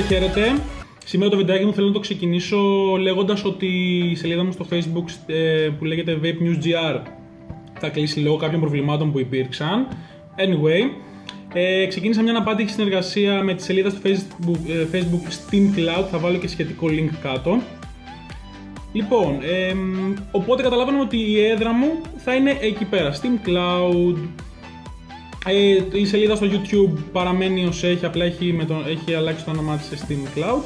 Χαίρετε. Σήμερα το βιντεάκι μου θέλω να το ξεκινήσω λέγοντας ότι η σελίδα μου στο Facebook που λέγεται Vape News GR θα κλείσει λόγω κάποιων προβλημάτων που υπήρξαν. Anyway, ξεκίνησα μια αναπάντηχη συνεργασία με τη σελίδα στο Facebook Steam Cloud, θα βάλω και σχετικό link κάτω. Λοιπόν, οπότε καταλάβαμε ότι η έδρα μου θα είναι εκεί πέρα, Steam Cloud. Η σελίδα στο YouTube παραμένει ως έχει, απλά έχει αλλάξει το όνομά της σε Steam Cloud.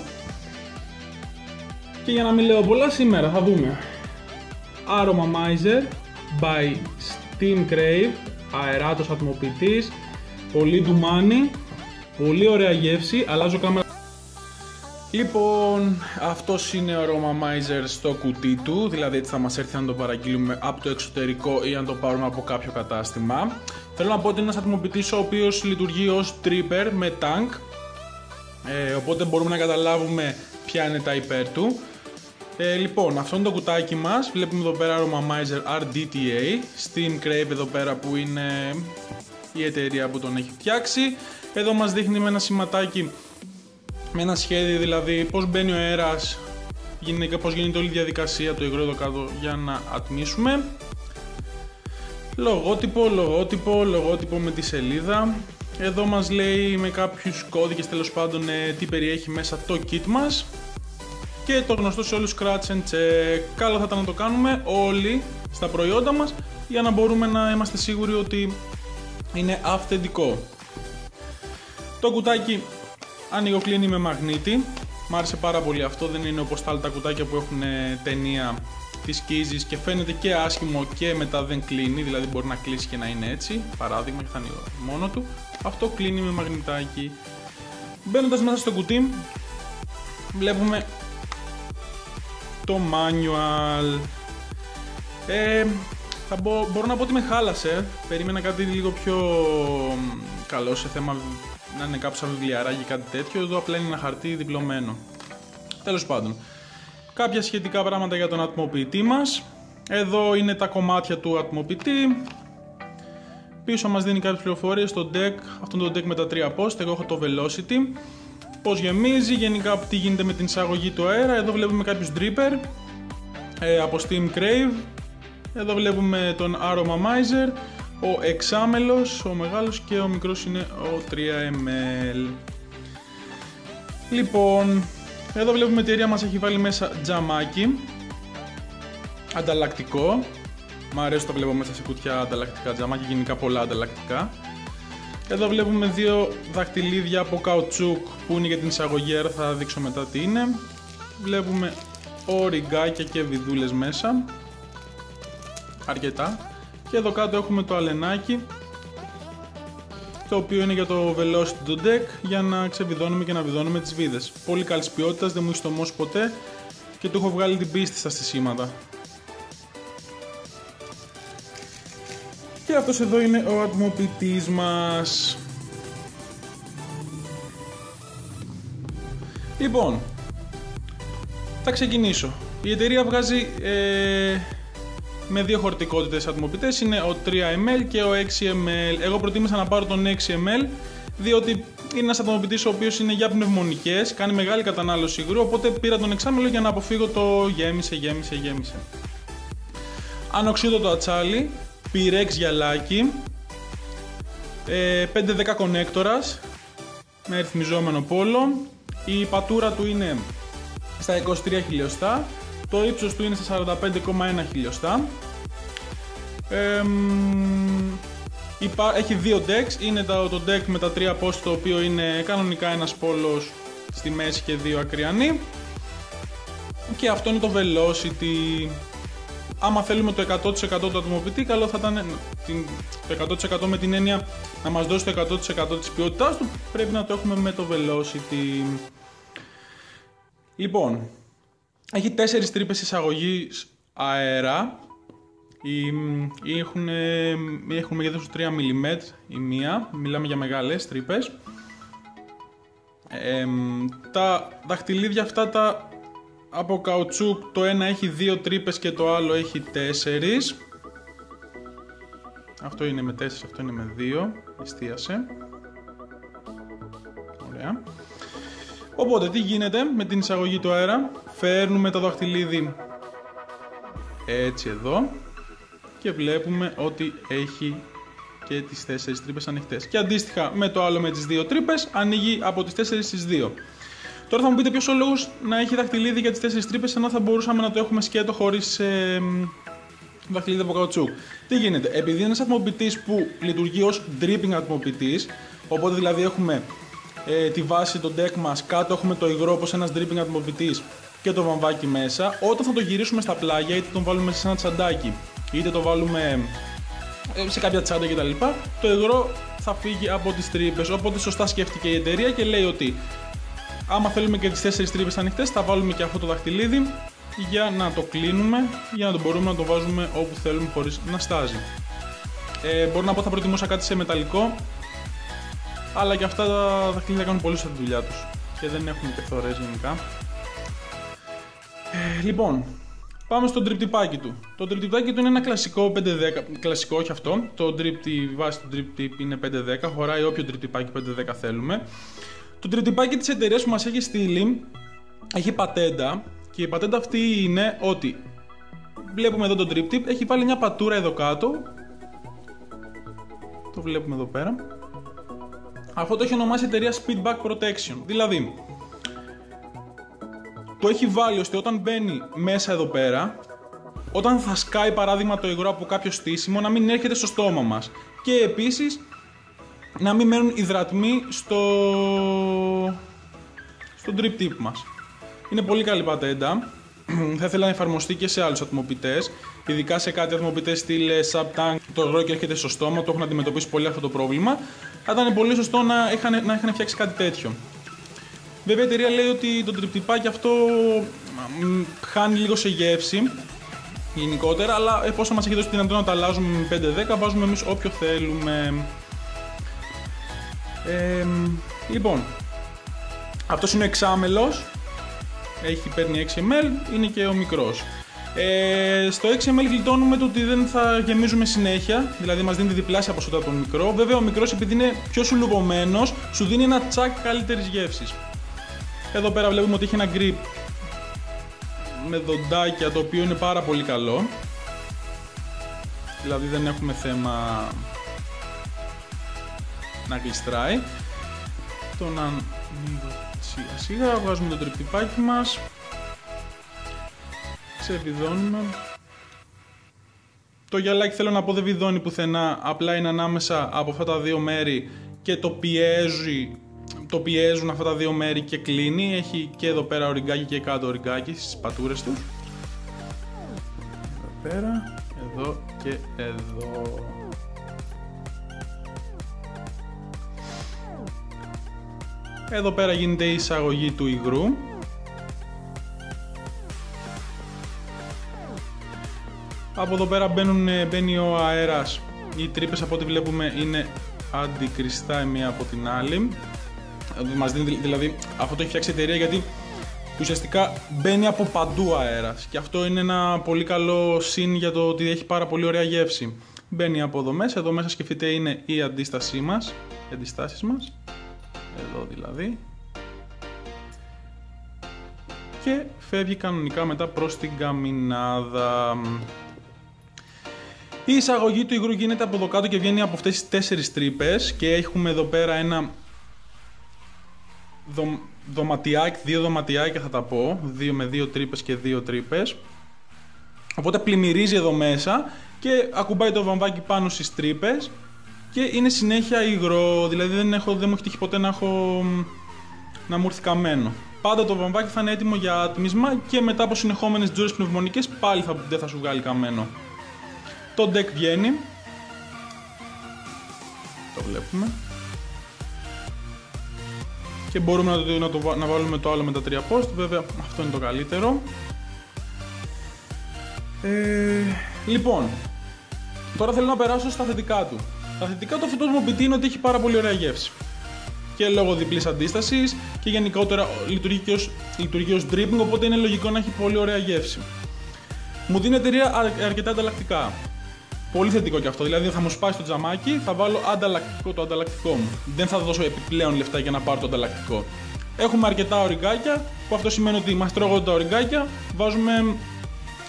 Και για να μην λέω πολλά, σήμερα θα δούμε Aroma Miser by Steam Crave, αεράτος ατμοποιητής, πολύ ντουμάνι, πολύ ωραία γεύση, αλλάζω κάμερα. Λοιπόν, αυτός είναι ο Aroma Miser στο κουτί του, δηλαδή έτσι θα μας έρθει αν το παραγγείλουμε από το εξωτερικό ή αν το πάρουμε από κάποιο κατάστημα. Θέλω να πω ότι είναι ένας ατμοποιητής ο οποίος λειτουργεί ως tripper με tank, οπότε μπορούμε να καταλάβουμε ποια είναι τα υπέρ του. Λοιπόν, αυτό είναι το κουτάκι μας, βλέπουμε εδώ πέρα Aroma Miser RDTA, Steam Crave εδώ πέρα που είναι η εταιρεία που τον έχει φτιάξει. Εδώ μας δείχνει με ένα σηματάκι, με ένα σχέδιο δηλαδή πώς μπαίνει ο αέρας, πώς γίνεται όλη η διαδικασία, το υγρό εδώ κάτω για να ατμίσουμε. Λογότυπο με τη σελίδα. Εδώ μας λέει με κάποιους κώδικες τέλος πάντων τι περιέχει μέσα το kit μας. Και το γνωστό σε όλους scratch and check. Καλό θα ήταν να το κάνουμε όλοι στα προϊόντα μας για να μπορούμε να είμαστε σίγουροι ότι είναι αυθεντικό. Το κουτάκι ανοιγοκλίνει με μαγνήτη. Μ' άρεσε πάρα πολύ αυτό, δεν είναι όπως τα άλλα τα κουτάκια που έχουν ταινία της σκίζης και φαίνεται και άσχημο και μετά δεν κλείνει, δηλαδή μπορεί να κλείσει και να είναι έτσι, παράδειγμα, και θα ανοίγω μόνο του. Αυτό κλείνει με μαγνητάκι. Μπαίνοντας μέσα στο κουτί βλέπουμε το manual. Μπορώ να πω ότι με χάλασε, περίμενα κάτι λίγο πιο καλό σε θέμα να είναι κάπου σαν βιβλιαράκι ή κάτι τέτοιο. Εδώ απλά είναι ένα χαρτί διπλωμένο. Τέλος πάντων, κάποια σχετικά πράγματα για τον ατμοποιητή μας. Εδώ είναι τα κομμάτια του ατμοποιητή. Πίσω μας δίνει κάποιες πληροφορίες στο deck. Αυτό είναι το deck με τα 3 post. Εγώ έχω το velocity. Πώς γεμίζει, γενικά τι γίνεται με την εισαγωγή του αέρα. Εδώ βλέπουμε κάποιους dripper από Steam Crave. Εδώ βλέπουμε τον Aroma Miser, ο εξάμελος, ο μεγάλος, και ο μικρός είναι ο 3ml. Λοιπόν, εδώ βλέπουμε η εταιρεία μας έχει βάλει μέσα τζαμάκι ανταλλακτικό. Μ' αρέσει το βλέπω μέσα σε κουτιά ανταλλακτικά τζαμάκι, γενικά πολλά ανταλλακτικά. Εδώ βλέπουμε δύο δαχτυλίδια από καουτσούκ που είναι για την εισαγωγή αέρα, θα δείξω μετά τι είναι. Βλέπουμε οριγκάκια και βιδούλες μέσα, αρκετά. Και εδώ κάτω έχουμε το αλενάκι, το οποίο είναι για το velocity του deck, για να ξεβιδώνουμε και να βιδώνουμε τις βίδες. Πολύ καλής ποιότητας, δεν μου έχει στομώσει ποτέ και του έχω βγάλει την πίστη στα στισίματα. Και αυτός εδώ είναι ο ατμοποιητής μας. Λοιπόν, θα ξεκινήσω. Η εταιρεία βγάζει με δύο χωρητικότητες ατμοποιητές, είναι ο 3ml και ο 6ml. Εγώ προτίμησα να πάρω τον 6ml, διότι είναι ένας ατμοποιητής ο οποίος είναι για πνευμονικές, κάνει μεγάλη κατανάλωση υγρού, οπότε πήρα τον 6ml για να αποφύγω το γέμισε. Ανοξίδωτο ατσάλι, πυρέξ γυαλάκι, 5-10 κονέκτορας με ρυθμιζόμενο πόλο. Η πατούρα του είναι στα 23 χιλιοστά, το ύψος του είναι στα 45,1 χιλιοστά. Έχει δύο decks, είναι το deck με τα 3 post, το οποίο είναι κανονικά ένας πόλος στη μέση και δύο ακριανοί. Και αυτό είναι το velocity. Άμα θέλουμε το 100% του ατμοποιητή, καλό θα ήταν το 100% με την έννοια να μας δώσει το 100% της ποιότητάς του, πρέπει να το έχουμε με το velocity. Λοιπόν, έχει 4 τρύπες εισαγωγής αέρα. Έχουν μεγέθους 3 mm η μία, μιλάμε για μεγάλες τρύπες. Τα δαχτυλίδια αυτά τα από καουτσούκ, το ένα έχει 2 τρύπες και το άλλο έχει 4. Αυτό είναι με 4, αυτό είναι με 2. Εστίασε. Ωραία. Οπότε τι γίνεται με την εισαγωγή του αέρα? Φέρνουμε το δαχτυλίδι έτσι εδώ και βλέπουμε ότι έχει και τις 4 τρύπες ανοιχτές. Και αντίστοιχα με το άλλο με τις 2 τρύπες ανοίγει από τις 4 στις 2. Τώρα θα μου πείτε ποιος ο λόγος να έχει δαχτυλίδι για τις 4 τρύπες ενώ θα μπορούσαμε να το έχουμε σκέτο χωρίς δαχτυλίδι από καουτσούκ. Τι γίνεται? Επειδή είναι ένας ατμοποιητής που λειτουργεί ως dripping ατμοποιητής, οπότε δηλαδή έχουμε τη βάση, το deck μας, κάτω έχουμε το υγρό όπως ένας dripping ατμοποιητής και το βαμβάκι μέσα, όταν θα το γυρίσουμε στα πλάγια, είτε τον βάλουμε σε ένα τσαντάκι, είτε το βάλουμε σε κάποια τσάντα κτλ., το υγρό θα φύγει από τις τρύπες. Οπότε σωστά σκέφτηκε η εταιρεία και λέει ότι άμα θέλουμε και τις 4 τρύπες ανοιχτές, θα βάλουμε και αυτό το δαχτυλίδι για να το κλείνουμε, για να το μπορούμε να το βάζουμε όπου θέλουμε χωρίς να στάζει. Μπορώ να πω θα προτιμούσα κάτι σε μεταλλικό, αλλά και αυτά τα δαχτυλίδια κάνουν πολύ σωστά τη δουλειά τους και δεν έχουν και φθορές γενικά. Λοιπόν, πάμε στο τριπτυπάκι του. Το τριπτυπάκι του είναι ένα κλασικό 5-10, κλασικό όχι αυτό, η βάση του τριπτυπ είναι 5-10, χωράει όποιο τριπτυπάκι 5-10 θέλουμε. Το τριπτυπάκι της εταιρείας που μας έχει στείλει έχει πατέντα και η πατέντα αυτή είναι ότι βλέπουμε εδώ το τριπτυπ, έχει βάλει μια πατούρα εδώ κάτω, το βλέπουμε εδώ πέρα. Αυτό το έχει ονομάσει η εταιρεία Speedback Protection, δηλαδή το έχει βάλει ώστε όταν μπαίνει μέσα εδώ πέρα, όταν θα σκάει παράδειγμα το υγρό από κάποιο στήσιμο, να μην έρχεται στο στόμα μας και επίσης να μην μένουν υδρατμοί στο drip tip μας. Είναι πολύ καλή πατέντα. Θα ήθελα να εφαρμοστεί και σε άλλους ατμοποιητές, ειδικά σε κάτι ατμοποιητές στυλ sub-tank, το υγρό και έρχεται στο στόμα, το έχουν αντιμετωπίσει πολύ αυτό το πρόβλημα. Θα ήταν πολύ σωστό να είχαν φτιάξει κάτι τέτοιο. Βέβαια η εταιρεία λέει ότι το τριπτυπάκι αυτό χάνει λίγο σε γεύση γενικότερα, αλλά εφόσον μας έχει δώσει τη δυνατότητα να τα αλλάζουμε με 5-10, βάζουμε εμείς όποιο θέλουμε. Λοιπόν, αυτός είναι ο εξάμελος, παίρνει 6 ml, είναι και ο μικρός. Στο 6 ml γλιτώνουμε το ότι δεν θα γεμίζουμε συνέχεια, δηλαδή μας δίνει διπλάσια ποσότητα από τον μικρό. Βέβαια ο μικρός, επειδή είναι πιο σουλουπωμένος, σου δίνει ένα τσακ καλύτερης γεύσης. Εδώ πέρα βλέπουμε ότι έχει ένα grip με δοντάκια, το οποίο είναι πάρα πολύ καλό, δηλαδή δεν έχουμε θέμα να γλιστράει. Τον ανοίγω σιγά σιγά, βγάζουμε το τριπτυπάκι μας, ξεβιδώνουμε. Το γυαλάκι θέλω να πω δεν βιδώνει πουθενά, απλά είναι ανάμεσα από αυτά τα δύο μέρη και το πιέζουν αυτά τα δύο μέρη και κλείνει. Έχει και εδώ πέρα οριγκάκι και κάτω οριγκάκι στις πατούρες του. Εδώ πέρα, εδώ και εδώ. Εδώ πέρα γίνεται η εισαγωγή του υγρού. Από εδώ πέρα μπαίνει ο αέρας. Οι τρύπες από ό,τι βλέπουμε είναι αντικριστά η μία από την άλλη. Μας δίνει, δηλαδή αυτό το έχει φτιάξει η εταιρεία γιατί ουσιαστικά μπαίνει από παντού αέρας και αυτό είναι ένα πολύ καλό συν για το ότι έχει πάρα πολύ ωραία γεύση. Μπαίνει από εδώ μέσα σκεφτείτε είναι η αντίστασή μας, οι αντιστάσεις μας, εδώ δηλαδή, και φεύγει κανονικά μετά προς την καμινάδα. Η εισαγωγή του υγρού γίνεται από εδώ κάτω και βγαίνει από αυτές τις 4 τρύπες και έχουμε εδώ πέρα ένα δωματιάκι, 2 δωματιάκια θα τα πω, 2 με 2 τρύπες και 2 τρύπες. Οπότε πλημμυρίζει εδώ μέσα και ακουμπάει το βαμβάκι πάνω στις τρύπες και είναι συνέχεια υγρό, δηλαδή δεν μου έχει τύχει ποτέ να μου έρθει καμένο. Πάντα το βαμβάκι θα είναι έτοιμο για άτμισμα και μετά από συνεχόμενες τζούρες πνευμονικές πάλι δεν θα σου βγάλει καμένο. Το deck βγαίνει, το βλέπουμε. Και μπορούμε να βάλουμε το άλλο με τα 3 post, βέβαια αυτό είναι το καλύτερο. Λοιπόν, τώρα θέλω να περάσω στα θετικά του. Τα θετικά του αυτού του ατμοποιητή είναι ότι έχει πάρα πολύ ωραία γεύση. Και λόγω διπλής αντίστασης και γενικότερα λειτουργεί ως dripping, οπότε είναι λογικό να έχει πολύ ωραία γεύση. Μου δίνει η εταιρεία αρκετά ανταλλακτικά. Πολύ θετικό και αυτό, δηλαδή θα μου σπάσει το τζαμάκι, θα βάλω το ανταλλακτικό μου. Δεν θα δώσω επιπλέον λεφτά για να πάρω το ανταλλακτικό. Έχουμε αρκετά οριγκάκια, που αυτό σημαίνει ότι μας τρώγονται τα οριγκάκια, βάζουμε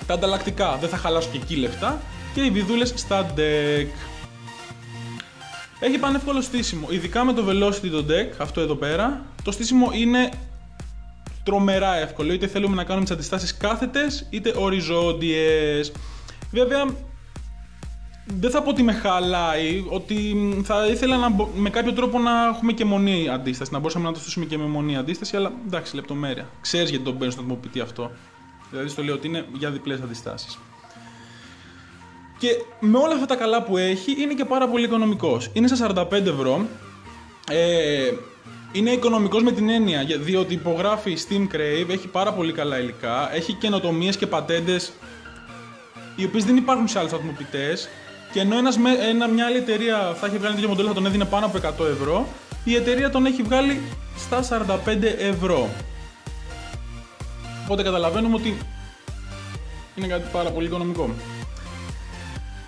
τα ανταλλακτικά. Δεν θα χαλάσω και εκεί λεφτά. Και οι βιδούλες στα deck. Έχει πανεύκολο στήσιμο, ειδικά με το velocity το deck, αυτό εδώ πέρα. Το στήσιμο είναι τρομερά εύκολο, είτε θέλουμε να κάνουμε τις αντιστάσεις κάθετες, είτε οριζόντιες. Βέβαια, δεν θα πω ότι με χαλάει, ότι θα ήθελα με κάποιο τρόπο να έχουμε και μονή αντίσταση, να μπορούσαμε να το στήσουμε και με μονή αντίσταση, αλλά εντάξει, λεπτομέρεια. Ξέρεις γιατί τον παίρνεις στον ατμοποιητή αυτό. Δηλαδή, στο λέω ότι είναι για διπλές αντιστάσεις. Και με όλα αυτά τα καλά που έχει, είναι και πάρα πολύ οικονομικός. Είναι στα 45 ευρώ. Είναι οικονομικός με την έννοια, διότι υπογράφει Steam Crave, έχει πάρα πολύ καλά υλικά, έχει καινοτομίες και πατέντες οι οποίες δεν υπάρχουν σε άλλους ατμοποιητές. Και ενώ μια άλλη εταιρεία θα έχει βγάλει τέτοιο μοντέλο, θα τον έδινε πάνω από 100 ευρώ, η εταιρεία τον έχει βγάλει στα 45 ευρώ. Οπότε καταλαβαίνουμε ότι είναι κάτι πάρα πολύ οικονομικό.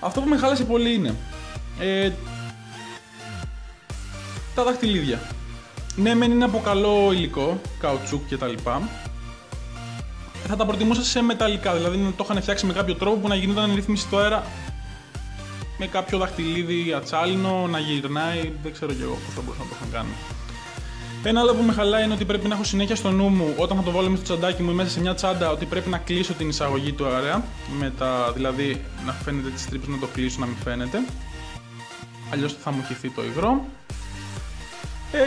Αυτό που με χάλασε πολύ είναι τα δαχτυλίδια. Ναι, μεν είναι από καλό υλικό, καουτσούκ κτλ. Θα τα προτιμούσα σε μεταλλικά, δηλαδή να το είχαν φτιάξει με κάποιο τρόπο που να γινόταν ρύθμιση στο αέρα με κάποιο δαχτυλίδι ατσάλινο, να γυρνάει, δεν ξέρω κι εγώ πώς θα μπορούσα να το είχαν κάνει. Ένα άλλο που με χαλάει είναι ότι πρέπει να έχω συνέχεια στο νου μου, όταν θα το βάλω μέσα στο τσαντάκι μου ή μέσα σε μια τσάντα, ότι πρέπει να κλείσω την εισαγωγή του αέρα, δηλαδή να φαίνεται τις τρύπες, να το κλείσω, να μην φαίνεται. Αλλιώς θα μου χυθεί το υγρό.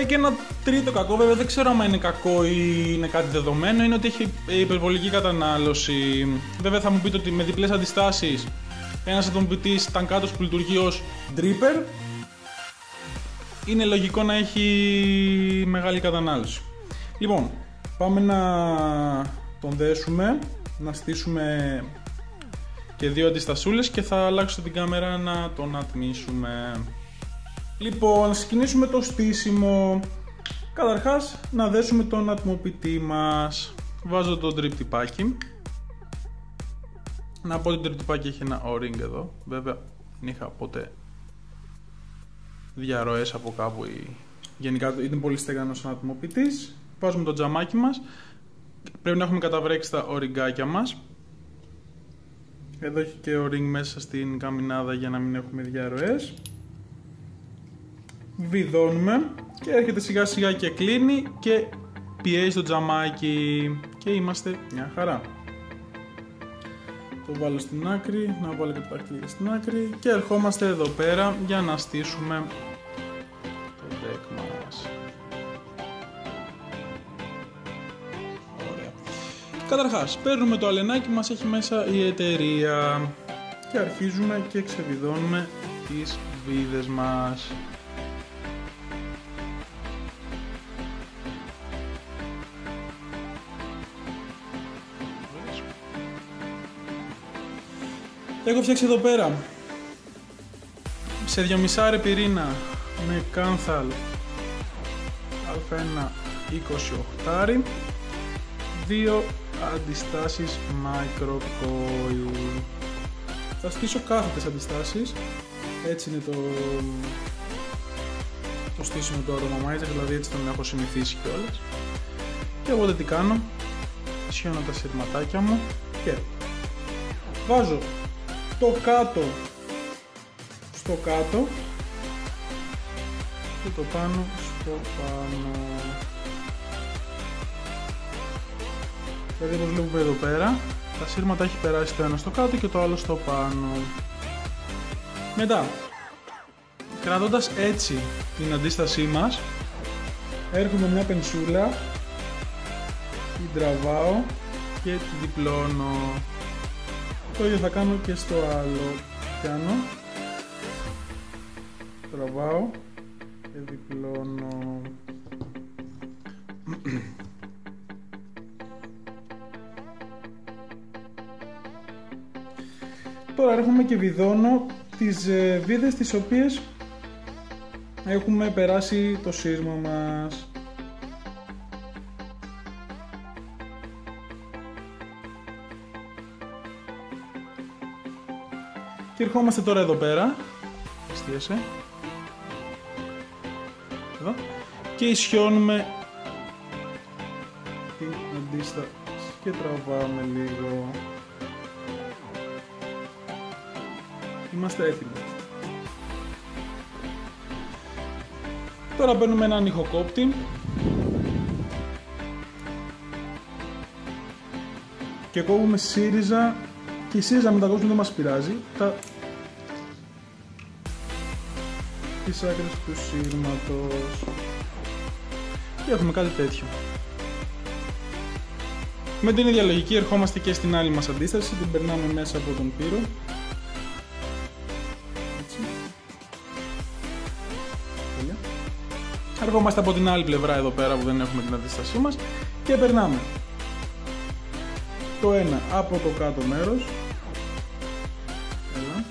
Και ένα τρίτο κακό, βέβαια δεν ξέρω αν είναι κακό ή είναι κάτι δεδομένο, είναι ότι έχει υπερβολική κατανάλωση. Βέβαια θα μου πείτε ότι με διπλές αντιστάσεις ένας ατμοποιητής τανκάτος που λειτουργεί ως dripper, είναι λογικό να έχει μεγάλη κατανάλωση. Λοιπόν, πάμε να τον δέσουμε, να στήσουμε και δύο αντιστασούλες και θα αλλάξω την κάμερα να τον ατμίσουμε. Λοιπόν, να ξεκινήσουμε το στήσιμο. Καταρχάς, να δέσουμε τον ατμοποιητή μας. Βάζω το drip τυπάκι. Να πω ότι το drip τυπάκι έχει ένα O-ring εδώ. Βέβαια, δεν είχα ποτέ διαρροές από κάπου ή γενικά είναι πολύ στεγανός σαν ατμοποιητής. Βάζουμε το τζαμάκι μας. Πρέπει να έχουμε καταβρέξει τα οριγκάκια μας. Εδώ έχει και O-ring μέσα στην καμινάδα για να μην έχουμε διαρροές. Βιδώνουμε και έρχεται σιγά σιγά και κλείνει και πιέζει το τζαμάκι και είμαστε μια χαρά. Το βάλω στην άκρη, να βάλω και το δάχτυλο στην άκρη και ερχόμαστε εδώ πέρα για να στήσουμε το deck μας. Ωραία. Καταρχάς, παίρνουμε το αλενάκι μας, έχει μέσα η εταιρεία και αρχίζουμε και ξεβιδώνουμε τις βίδες μας. Έχω φτιάξει εδώ πέρα σε 2,5 πυρήνα με Kanthal Α1 28, δύο αντιστάσεις microcoil. Θα στήσω κάθετες αντιστάσεις, έτσι είναι το στήσιμο του Aromomizer, δηλαδή έτσι τον έχω συνηθίσει κιόλας. Και οπότε τι κάνω, σιώνω τα σειρματάκια μου και βάζω το κάτω στο κάτω και το πάνω στο πάνω. Δηλαδή όπως βλέπουμε εδώ πέρα, τα σύρματα έχει περάσει το ένα στο κάτω και το άλλο στο πάνω. Μετά, κρατώντας έτσι την αντίστασή μας, έρχομαι μια πενσούλα, την τραβάω και την διπλώνω. Το ίδιο θα κάνω και στο άλλο. Πιάνω, τραβάω και διπλώνω. Τώρα έρχομαι και βιδώνω τις βίδες τις οποίες έχουμε περάσει το σύρμα μας. Και ερχόμαστε τώρα εδώ πέρα. Εστίασε. Εδώ. Και ισιώνουμε την αντίσταση και τραβάμε λίγο. Είμαστε έτοιμοι. Τώρα παίρνουμε έναν ηχοκόπτη και κόβουμε ΣΥΡΙΖΑ, και η ΣΥΡΙΖΑ με τα κόβουμε δεν μας πειράζει, τις άκρες του σύρματος, και έχουμε κάτι τέτοιο. Με την ίδια λογική ερχόμαστε και στην άλλη μας αντίσταση, την περνάμε μέσα από τον πύρο. Έτσι. Ερχόμαστε από την άλλη πλευρά εδώ πέρα που δεν έχουμε την αντίστασή μας και περνάμε το ένα από το κάτω μέρος. Έλα.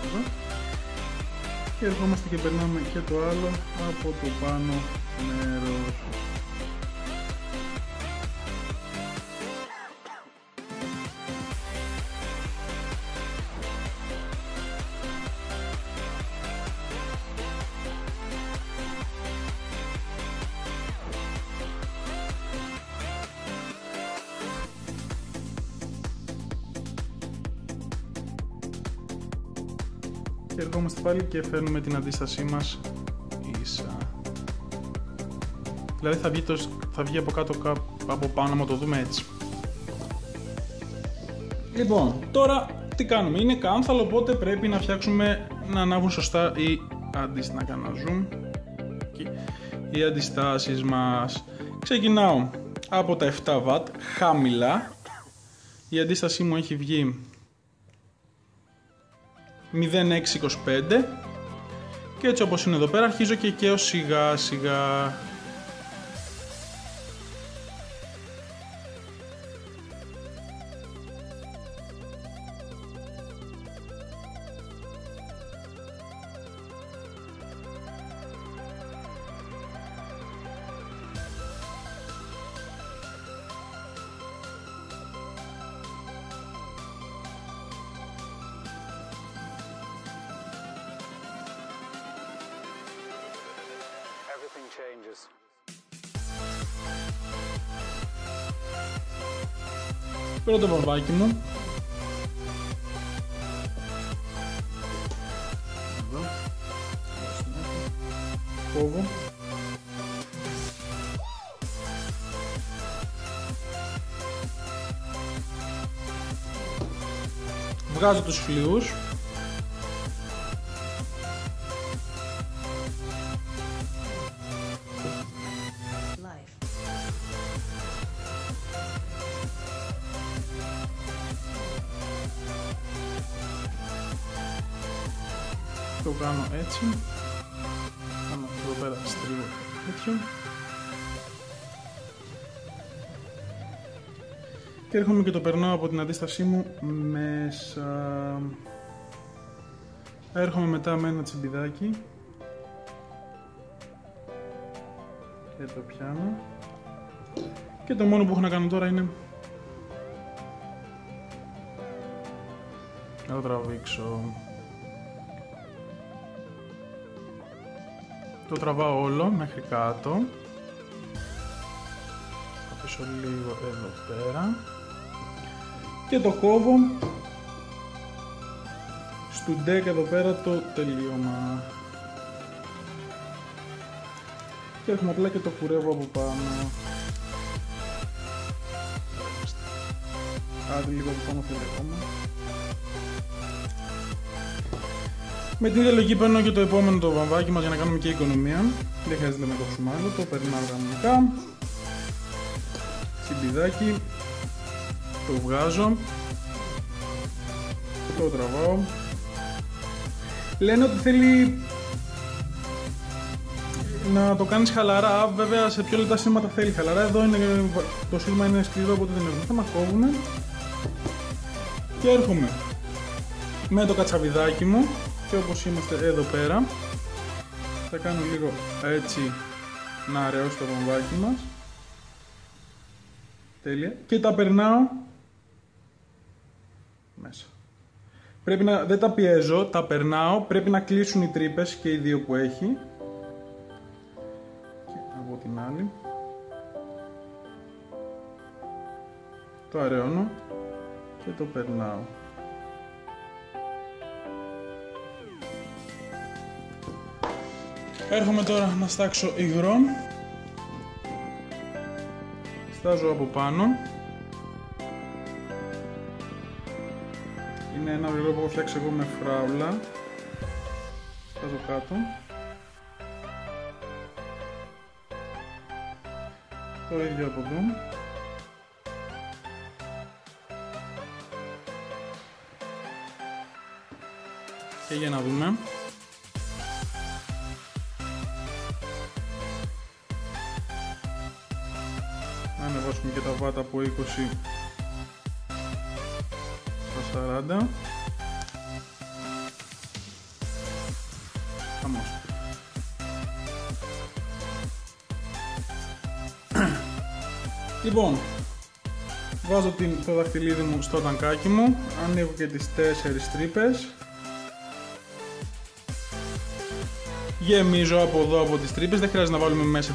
Εδώ. Και ερχόμαστε και περνάμε και το άλλο από το πάνω μέρος. Και ερχόμαστε πάλι και φέρνουμε την αντίστασή μας ίσα. Δηλαδή θα βγει από κάτω, από πάνω, να το δούμε έτσι. Λοιπόν, τώρα τι κάνουμε? Είναι κάμφθαλο, οπότε πρέπει να φτιάξουμε να ανάβουν σωστά να κάνω zoom. Οι αντιστάσεις μας. Ξεκινάω από τα 7W χαμηλά. Η αντίστασή μου έχει βγει 0,625 και έτσι όπως είναι εδώ πέρα αρχίζω και καίω σιγά σιγά. Παίρνω το βαμβάκι μου. Εδώ. Κόβω. Βγάζω τους φλοιούς. Το κάνω έτσι. Κάνω εδώ πέρα στρίβω τέτοιο. Και έρχομαι και το περνάω από την αντίστασή μου μέσα. Έρχομαι μετά με ένα τσιμπιδάκι και το πιάνω. Και το μόνο που έχω να κάνω τώρα είναι να το τραβήξω. Το τραβάω όλο μέχρι κάτω. Θα αφήσω λίγο εδώ πέρα. Και το κόβω στο deck εδώ πέρα το τελείωμα. Και έρχομαι απλά και το κουρεύω από πάνω. Άντε λίγο από πάνω θέλει ακόμα. Με την ίδια λογική παίρνω και το επόμενο το βαμβάκι μας για να κάνουμε και οικονομία. Δεν χρειάζεται να κόψουμε άλλο, το περνάω κανονικά. Τσιμπιδάκι. Το βγάζω. Το τραβάω. Λένε ότι θέλει να το κάνεις χαλαρά, βέβαια σε πιο λεπτά σύρματα θέλει χαλαρά. Εδώ είναι, το σύρμα είναι σκληρό, οπότε δεν έχουμε θέμα. Κόβουμε. Και έρχομαι με το κατσαβιδάκι μου. Και όπως είμαστε εδώ πέρα, θα κάνω λίγο έτσι να αραιώσει το βαμβάκι μας. Τέλεια. Και τα περνάω μέσα. Πρέπει να, δεν τα πιέζω, τα περνάω, πρέπει να κλείσουν οι τρύπες και οι δύο που έχει. Και από την άλλη. Το αραιώνω και το περνάω. Έρχομαι τώρα να στάξω υγρό. Στάζω από πάνω. Είναι ένα υγρό που έχω φτιάξει εγώ με φράουλα. Στάζω κάτω. Το ίδιο από εδώ. Και για να δούμε. Να ανεβάσουμε και τα βάτα από 20 στα 40. Χαμός. Λοιπόν, βάζω το δαχτυλίδι μου στο ταγκάκι μου, ανοίγω και τις 4 τρύπες. Γεμίζω από εδώ από τις τρύπες, δεν χρειάζεται να βάλουμε μέσα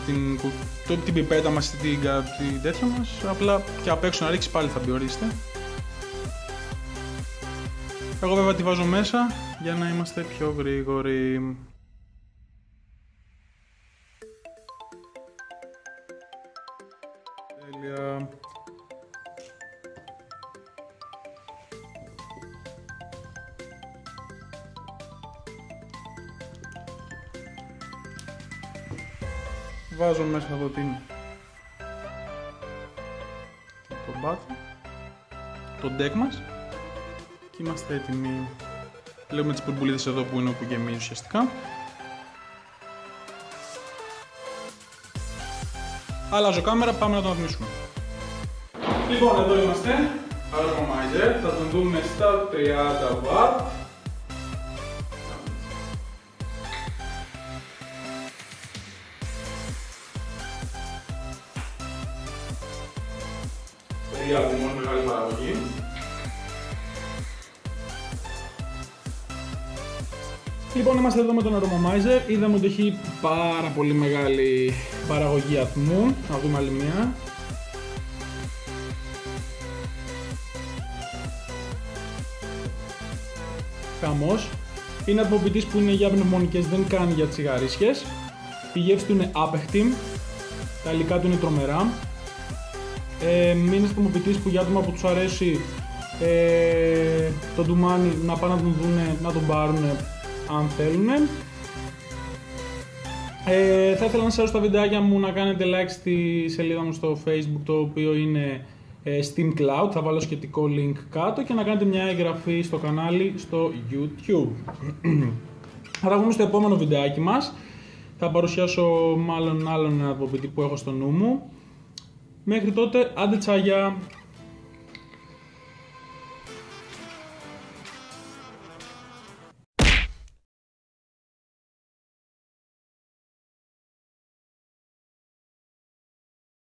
την πιπέτα μας ή την τέτοια μας, απλά και απ' έξω να ρίξει πάλι θα μπει, ορίστε. Εγώ βέβαια τη βάζω μέσα για να είμαστε πιο γρήγοροι. Τέλεια. Βάζω μέσα εδώ το μπάθο, το deck μας και είμαστε έτοιμοι. Βλέπουμε τις μπουρμπουλίδες εδώ που είναι όπου γεμίζει ουσιαστικά. Αλλάζω κάμερα, πάμε να το αναθμίσουμε. Λοιπόν, εδώ είμαστε, Aromomizer, θα τον δούμε στα 30 W. Μόνο μεγάλη παραγωγή. Λοιπόν, είμαστε εδώ με τον Aromomizer. Είδαμε ότι έχει πάρα πολύ μεγάλη παραγωγή ατμού. Να δούμε άλλη μία. Χαμός. Είναι ατμοποιητής που είναι για πνευμονικές, δεν κάνει για τσιγαρίσιες. Η γεύση του είναι άπεχτη. Τα υλικά του είναι τρομερά. Είναι ατμοποιητής που για άτομα που τους αρέσει το ντουμάνι να πάνε να τον δούνε, να τον πάρουν αν θέλουν. Θα ήθελα να σας αρέσουν τα βιντεάκια μου, να κάνετε like στη σελίδα μου στο Facebook, το οποίο είναι Steam Cloud, θα βάλω σχετικό link κάτω, και να κάνετε μια εγγραφή στο κανάλι στο YouTube. Θα τα βγούμε στο επόμενο βιντεάκι μας. Θα παρουσιάσω μάλλον άλλον ατμοποιητή που έχω στο νου μου. Μέχρι τότε, άντε τσάγια!